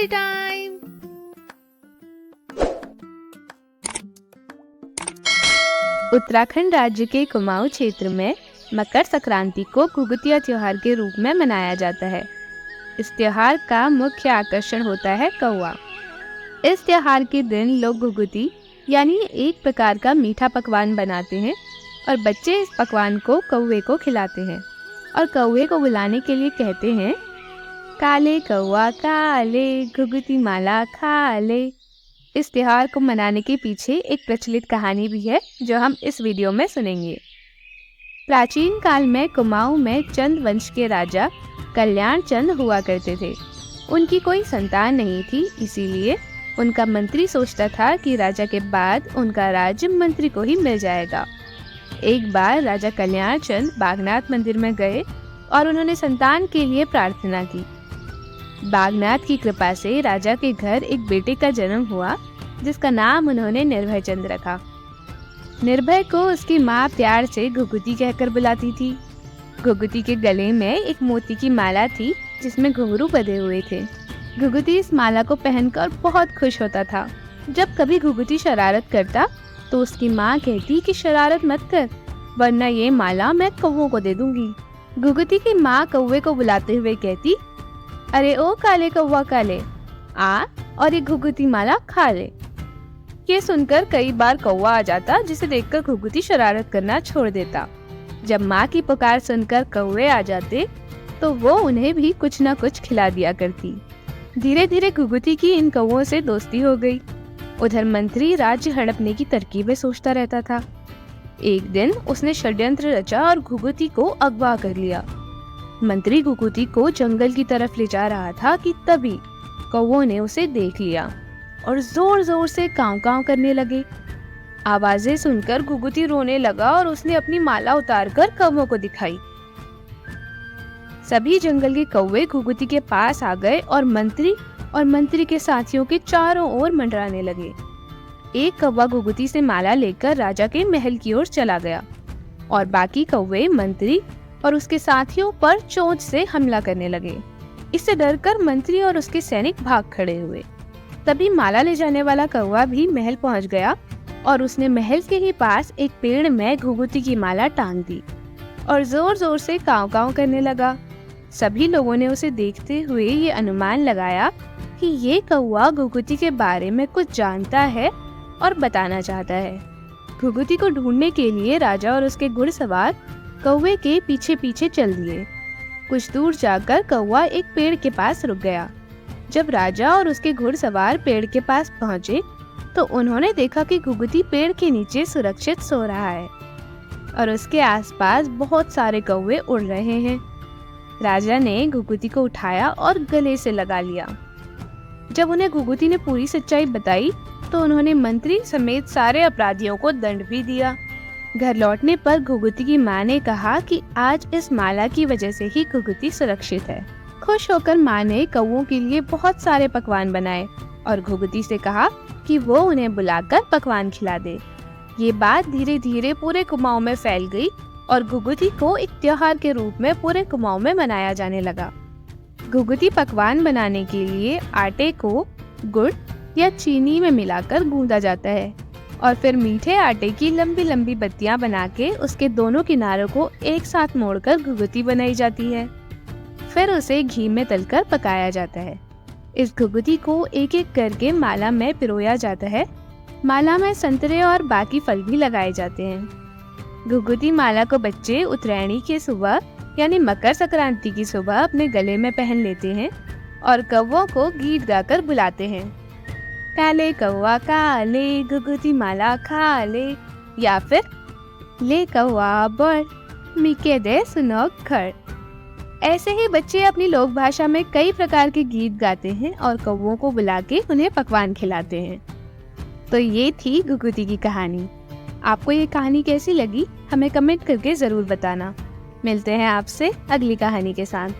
Story time. Uttarakhand राज्य के कुमाऊं क्षेत्र में मकर संक्रांति को घुघुतिया त्योहार के रूप में मनाया जाता है। इस त्योहार का मुख्य आकर्षण होता है कौवा। इस त्योहार के दिन लोग घुघुती यानी एक प्रकार का मीठा पकवान बनाते हैं और बच्चे इस पकवान को कौवे को खिलाते हैं और कौवे को बुलाने के लिए कहते हैं, काले कौवा काले घुघुती माला खा ले। इस त्योहार को मनाने के पीछे एक प्रचलित कहानी भी है जो हम इस वीडियो में सुनेंगे। प्राचीन काल में कुमाऊं में चंद वंश के राजा कल्याण चंद हुआ करते थे। उनकी कोई संतान नहीं थी, इसीलिए उनका मंत्री सोचता था कि राजा के बाद उनका राज्य मंत्री को ही मिल जाएगा। एक बार राजा कल्याण चंद बागनाथ मंदिर में गए और उन्होंने संतान के लिए प्रार्थना की। बागनाथ की कृपा से राजा के घर एक बेटे का जन्म हुआ जिसका नाम उन्होंने निर्भय चंद रखा। निर्भय को उसकी माँ प्यार से घुघुती कहकर बुलाती थी। घुघुती के गले में एक मोती की माला थी जिसमें घुंघरू बंधे हुए थे। घुघुती इस माला को पहनकर बहुत खुश होता था। जब कभी घुघुती शरारत करता तो उसकी माँ कहती कि शरारत मत कर, वरना ये माला मैं कौवों को दे दूंगी। घुघुती की माँ कौवे को बुलाते हुए कहती, अरे ओ काले कौवा काले, आ और ये घुघुती माला खा ले। ये सुनकर कई बार कौवा आ जाता जिसे देखकर घुघुती शरारत करना छोड़ देता। जब माँ की पुकार सुनकर कौवे आ जाते तो वो उन्हें भी कुछ न कुछ खिला दिया करती। धीरे धीरे घुघुती की इन कौवों से दोस्ती हो गई। उधर मंत्री राज्य हड़पने की तरकीबें सोचता रहता था। एक दिन उसने षड्यंत्र रचा और घुघुती को अगवा कर लिया। मंत्री घुघुती को जंगल की तरफ ले जा रहा था कि तभी कौवों ने उसे देख लिया और जोर जोर से कांव कांव करने लगे। आवाजें सुनकर घुघुती रोने लगा और उसने अपनी माला उतारकर कौवों को दिखाई। सभी जंगल के कौवे घुघुती के पास आ गए और मंत्री के साथियों के चारों ओर मंडराने लगे। एक कौवा घुघुती से माला लेकर राजा के महल की ओर चला गया और बाकी कौवे मंत्री और उसके साथियों पर चोंच से हमला करने लगे। इससे डरकर मंत्री और उसके सैनिक भाग खड़े हुए। तभी माला ले जाने वाला कौवा भी महल पहुंच गया और उसने महल के ही पास एक पेड़ में घुघुती की माला टांग दी और जोर जोर से कांव कांव करने लगा। सभी लोगों ने उसे देखते हुए ये अनुमान लगाया कि ये कौवा घुघुती के बारे में कुछ जानता है और बताना चाहता है। घुघुती को ढूंढने के लिए राजा और उसके घुड़सवार कौवे के पीछे पीछे चल दिए। कुछ दूर जाकर कौवा एक पेड़ के पास रुक गया। जब राजा और उसके घुड़सवार पेड़ के पास पहुंचे तो उन्होंने देखा कि घुघुती पेड़ के नीचे सुरक्षित सो रहा है और उसके आसपास बहुत सारे कौवे उड़ रहे हैं। राजा ने घुघुती को उठाया और गले से लगा लिया। जब उन्हें घुघुती ने पूरी सच्चाई बताई तो उन्होंने मंत्री समेत सारे अपराधियों को दंड भी दिया। घर लौटने पर घुघुती की माँ ने कहा कि आज इस माला की वजह से ही घुघुती सुरक्षित है। खुश होकर माँ ने कौवों के लिए बहुत सारे पकवान बनाए और घुघुती से कहा कि वो उन्हें बुलाकर पकवान खिला दे। ये बात धीरे धीरे पूरे कुमाऊं में फैल गई और घुघुती को एक त्योहार के रूप में पूरे कुमाऊं में मनाया जाने लगा। घुघुती पकवान बनाने के लिए आटे को गुड़ या चीनी में मिलाकर गूंदा जाता है और फिर मीठे आटे की लंबी लंबी बत्तियां बना के उसके दोनों किनारों को एक साथ मोड़कर घुघुती बनाई जाती है। फिर उसे घी में तलकर पकाया जाता है। इस घुघुती को एक एक करके माला में पिरोया जाता है। माला में संतरे और बाकी फल भी लगाए जाते हैं। घुघुती माला को बच्चे उत्तरायणी की सुबह यानी मकर संक्रांति की सुबह अपने गले में पहन लेते हैं और कौवों को गीत गाकर बुलाते हैं, काले कौवा काले घुघुती माला खा ले, या फिर ले कौवा बड़ मीके दे सुनो खड़। ऐसे ही बच्चे अपनी लोक भाषा में कई प्रकार के गीत गाते हैं और कौवों को बुला के उन्हें पकवान खिलाते हैं। तो ये थी घुघुती की कहानी। आपको ये कहानी कैसी लगी हमें कमेंट करके जरूर बताना। मिलते हैं आपसे अगली कहानी के साथ।